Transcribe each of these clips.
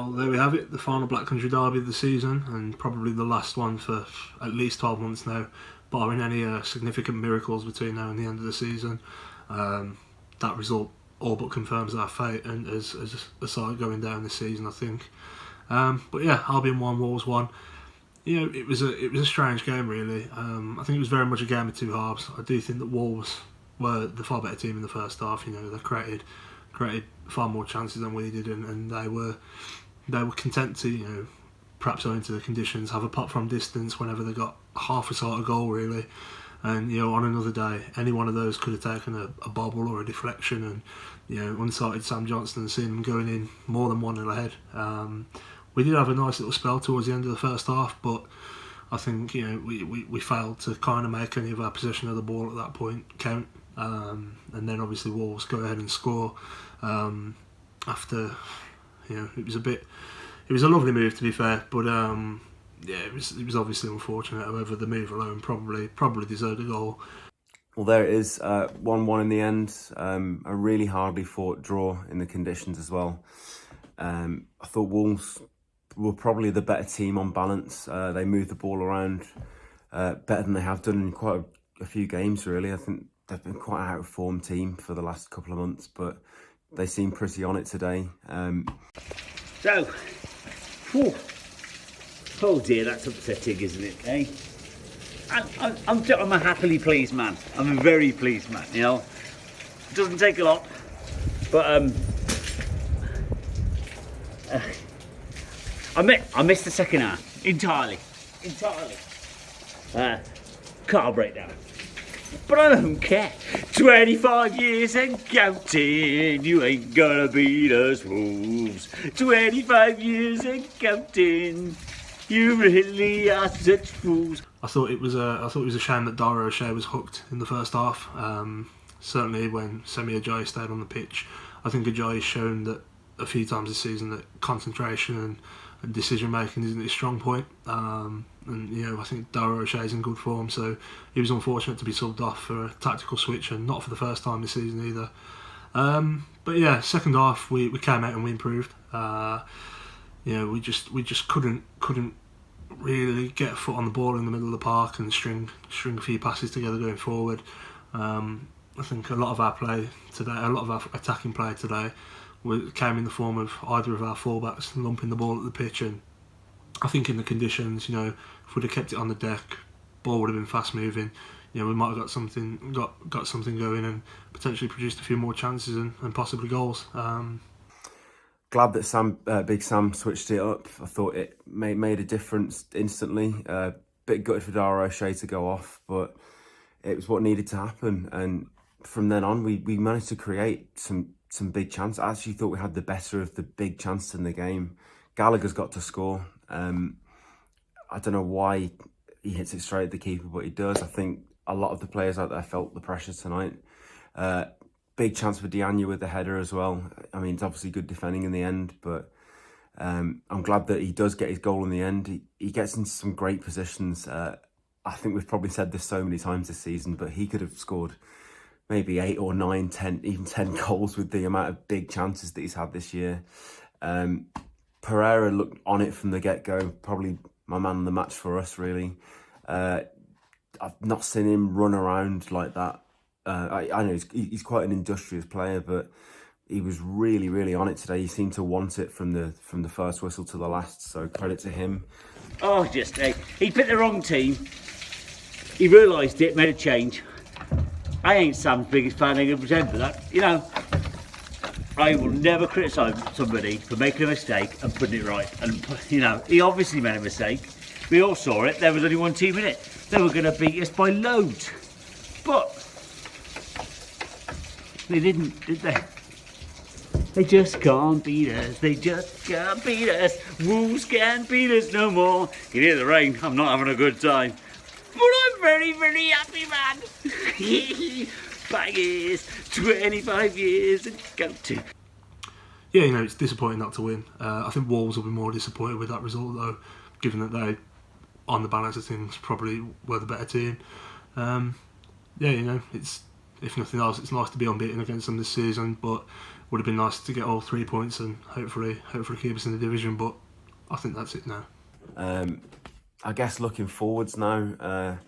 Well, there we have it, the final Black Country derby of the season, and probably the last one for at least 12 months now, barring any significant miracles between now and the end of the season. That result all but confirms our fate and as a side going down this season, I think. But yeah, Albion 1, Wolves 1. You know, it was a strange game, really. I think it was very much a game of two halves. I do think that Wolves were the far better team in the first half. You know, they created far more chances than we did, and they were content to, you know, perhaps owing to the conditions, have a pot from distance whenever they got half a sort of goal, really. And, you know, on another day, any one of those could have taken a bobble or a deflection, and, you know, unsighted Sam Johnson and seeing them going in more than 1-0 ahead. We did have a nice little spell towards the end of the first half, but I think, you know, we failed to kind of make any of our possession of the ball at that point count. And then obviously Wolves go ahead and score after, you know, it was a lovely move, to be fair, but yeah, it was obviously unfortunate. However, the move alone probably deserved a goal. Well, there it is, 1-1 in the end. A really hardly fought draw in the conditions as well. I thought Wolves were probably the better team on balance. They moved the ball around better than they have done in quite a few games, really. I think they've been quite an out-of-form team for the last couple of months, but they seem pretty on it today. Oh dear, that's upsetting, isn't it, eh? I'm a happily pleased man. I'm a very pleased man, you know. It doesn't take a lot, but I missed the second half entirely. Car breakdown. But I don't care. 25 years and counting, you ain't gonna beat us, Wolves. 25 years and counting, you really are such fools. I thought it was a shame that Dara O'Shea was hooked in the first half. Certainly when Semi Ajayi stayed on the pitch. I think Ajayi's shown that a few times this season that concentration and decision making isn't his strong point. And you know, I think Dara O'Shea's in good form, so he was unfortunate to be subbed off for a tactical switch, and not for the first time this season either. But yeah, second half we came out and we improved. You know, we just couldn't really get a foot on the ball in the middle of the park and string a few passes together going forward. I think a lot of our play today, a lot of our attacking play today, came in the form of either of our fullbacks lumping the ball at the pitch, and I think in the conditions, you know, if we'd have kept it on the deck, ball would have been fast moving. You know, we might have got something going and potentially produced a few more chances and possibly goals. Glad that Big Sam switched it up. I thought it made a difference instantly. Bit gutted for Dara O'Shea to go off, but it was what needed to happen. And from then on, we managed to create some big chances. I actually thought we had the better of the big chances in the game. Gallagher's got to score. I don't know why he hits it straight at the keeper, but he does. I think a lot of the players out there felt the pressure tonight. Big chance for Diagne with the header as well. I mean, it's obviously good defending in the end, but I'm glad that he does get his goal in the end. He gets into some great positions. I think we've probably said this so many times this season, but he could have scored maybe 8 or 9, 10, even 10 goals with the amount of big chances that he's had this year. Pereira looked on it from the get-go, probably my man of the match for us, really. I've not seen him run around like that. I know he's quite an industrious player, but he was really, really on it today. He seemed to want it from the first whistle to the last, so credit to him. Oh, he picked the wrong team. He realised it, made a change. I ain't Sam's biggest fan, I can pretend for that. You know, I will never criticise somebody for making a mistake and putting it right. And, you know, he obviously made a mistake. We all saw it. There was only one team in it. They were going to beat us by loads. But they didn't, did they? They just can't beat us. They just can't beat us. Wolves can't beat us no more. You can hear the rain. I'm not having a good time. But I'm very, very happy, man. Baggies, 25 years and counting. Yeah, you know, it's disappointing not to win. I think Wolves will be more disappointed with that result, though, given that they, on the balance of things, probably were the better team. Yeah, you know, it's if nothing else, it's nice to be unbeaten against them this season. But would have been nice to get all 3 points and hopefully keep us in the division. But I think that's it now. I guess looking forwards now,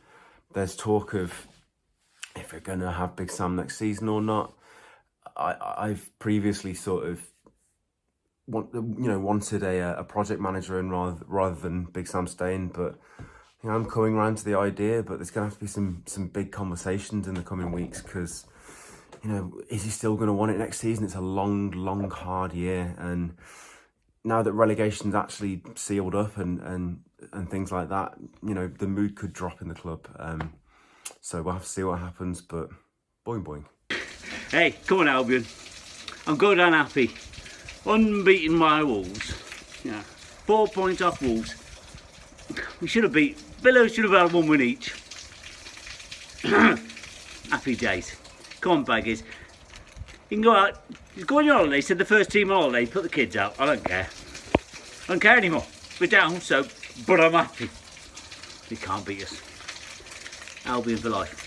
there's talk of if we're going to have Big Sam next season or not. I've previously sort of wanted a project manager in rather than Big Sam staying, but I'm coming around to the idea. But there's going to have to be some big conversations in the coming weeks, because is he still going to want it next season? It's a long hard year, and now that relegation's actually sealed up and things like that, the mood could drop in the club. So we'll have to see what happens, but boing boing. Hey, come on Albion. I'm good and happy. Unbeaten by Wolves. 4 points off Wolves. We should have beat. Villa should have had 1 win each. Happy days. Come on, baggies. You can go out. Go on your holiday. Send the first team on holiday. Put the kids out. I don't care. I don't care anymore. We're down, but I'm happy. They can't beat us. Albion for life.